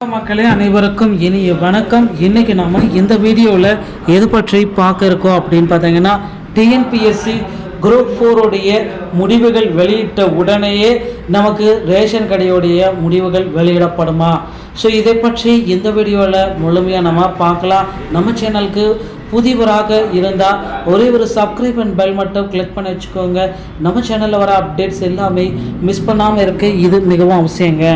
மக்களே அனைவருக்கும் இனிய வணக்கம். இன்னைக்கு நாம இந்த வீடியோவில் எது பற்றி பார்க்க இருக்கோம் அப்படின்னு பார்த்தீங்கன்னா, டிஎன்பிஎஸ்சி குரூப் 4 உடைய முடிவுகள் வெளியிட்ட உடனேயே நமக்கு ரேஷன் கடையுடைய முடிவுகள் வெளியிடப்படுமா? ஸோ இதை பற்றி இந்த வீடியோவில் முழுமையாக நம்ம பார்க்கலாம். நம்ம சேனலுக்கு புதியவராக இருந்தால் ஒரே ஒரு சப்ஸ்கிரைப் அண்ட் பெல் மட்டும் கிளிக் பண்ணி வச்சுக்கோங்க. நம்ம சேனலில் வர அப்டேட்ஸ் எல்லாமே மிஸ் பண்ணாமல் இருக்க இது மிகவும் அவசியங்க.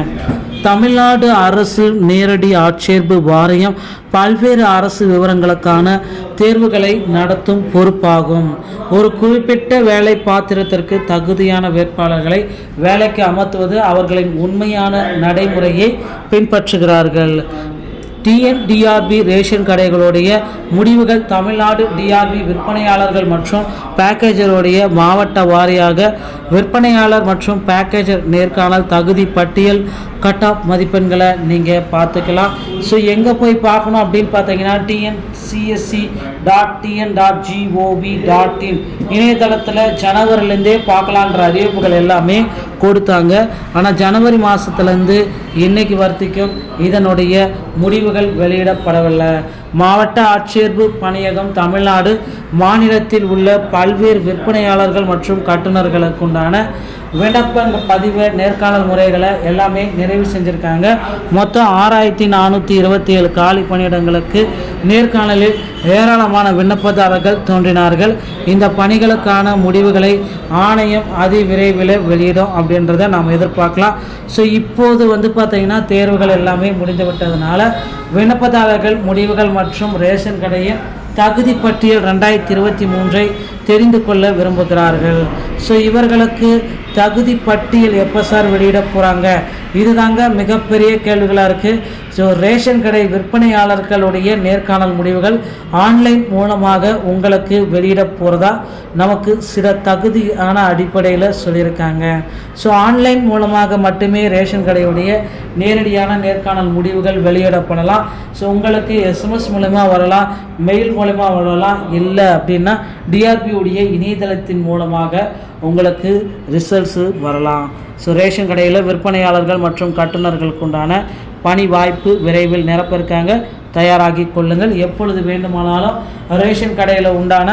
தமிழ்நாடு அரசு நேரடி ஆட்சேர்ப்பு வாரியம் பல்வேறு அரசு விவரங்களுக்கான தேர்வுகளை நடத்தும் பொறுப்பாகும். ஒரு குறிப்பிட்ட வேலை பாத்திரத்திற்கு தகுதியான வேட்பாளர்களை வேலைக்கு அமர்த்துவது அவர்களின் உண்மையான நடைமுறையை பின்பற்றுகிறார்கள். டிஎன்டிஆர்பி ரேஷன் கடைகளுடைய முடிவுகள் தமிழ்நாடு டிஆர்பி விற்பனையாளர்கள் மற்றும் பேக்கேஜருடைய மாவட்ட வாரியாக விற்பனையாளர் மற்றும் பேக்கேஜர் நேர்காணல் தகுதி பட்டியல் கட் ஆஃப் மதிப்பெண்களை நீங்கள் பார்த்துக்கலாம். ஸோ எங்கே போய் பார்க்கணும் அப்படின்னு பார்த்தீங்கன்னா, tncsc.tn.gov.in இணையதளத்தில் ஜனவரிலேருந்தே பார்க்கலான்ற அறிவிப்புகள் எல்லாமே கொடுத்தாங்க. ஆனால் ஜனவரி மாதத்துலேருந்து இன்னைக்கு வரைக்கும் இதனுடைய முடிவுகள் வெளியிடப்படவில்லை. மாவட்ட ஆட்சேர்ப்பு பணியகம் தமிழ்நாடு மாநிலத்தில் உள்ள பல்வேறு விற்பனையாளர்கள் மற்றும் கட்டுநர்களுக்குண்டான விண்ணப்ப பதிவு நேர்காணல் முறைகளை எல்லாமே நிறைவு செஞ்சுருக்காங்க. மொத்தம் 6427 காலி பணியிடங்களுக்கு நேர்காணலில் ஏராளமான விண்ணப்பதாரர்கள் தோன்றினார்கள். இந்த பணிகளுக்கான முடிவுகளை ஆணையம் அதிவிரைவில் வெளியிடும் அப்படின்றத நாம் எதிர்பார்க்கலாம். ஸோ இப்போது பார்த்திங்கன்னா தேர்வுகள் எல்லாமே முடிந்து விட்டதுனால விண்ணப்பதாரர்கள் முடிவுகள் மற்றும் ரேஷன் கடையின் தகுதி பட்டியல் 2023 தெரிந்து கொள்ள விரும்புகிறார்கள். ஸோ இவர்களுக்கு தகுதி பட்டியல் எப்போ சார் வெளியிட போகிறாங்க? இதுதாங்க மிகப்பெரிய கேள்விகளாக இருக்குது. ஸோ ரேஷன் கடை விற்பனையாளர்களுடைய நேர்காணல் முடிவுகள் ஆன்லைன் மூலமாக உங்களுக்கு வெளியிட போகிறதா நமக்கு சில தகுதியான அடிப்படையில் சொல்லியிருக்காங்க. ஸோ ஆன்லைன் மூலமாக மட்டுமே ரேஷன் கடையுடைய நேரடியான நேர்காணல் முடிவுகள் வெளியிடப்படலாம். ஸோ உங்களுக்கு எஸ்எம்எஸ் மூலமாக வரலாம், மெயில் மூலமாக வரலாம். இல்லை அப்படின்னா டிஆர்பி உடைய இணையதளத்தின் மூலமாக உங்களுக்கு ரிசல்ட்ஸு வரலாம். ஸோ ரேஷன் கடையில் விற்பனையாளர்கள் மற்றும் கட்டுநர்களுக்கு உண்டான பணி வாய்ப்பு விரைவில் நிரப்பிருக்காங்க. தயாராகி கொள்ளுங்கள். எப்பொழுது வேண்டுமானாலும் ரேஷன் கடையில் உண்டான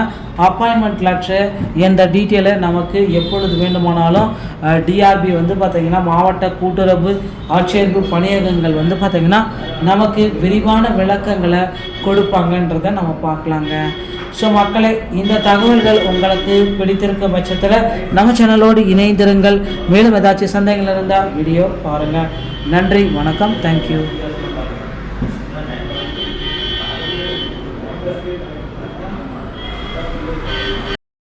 அப்பாயின்மெண்ட் லெட்டர் எந்த டீட்டெயிலை நமக்கு எப்பொழுது வேண்டுமானாலும் டிஆர்பி பார்த்திங்கன்னா மாவட்ட கூட்டுறவு ஆட்சேர்ப்பு பணியகங்கள் பார்த்திங்கன்னா நமக்கு விரிவான விளக்கங்களை கொடுப்பாங்கன்றதை நம்ம பார்க்கலாங்க. ஸோ மக்களே, இந்த தகவல்கள் உங்களுக்கு பிடித்திருக்க பட்சத்தில் நம்ம சேனலோடு இணைந்திருங்கள். மேலும் ஏதாச்சும் சந்தேகங்கள் இருந்தால் வீடியோ பாருங்கள். நன்றி, வணக்கம், தேங்க்யூ.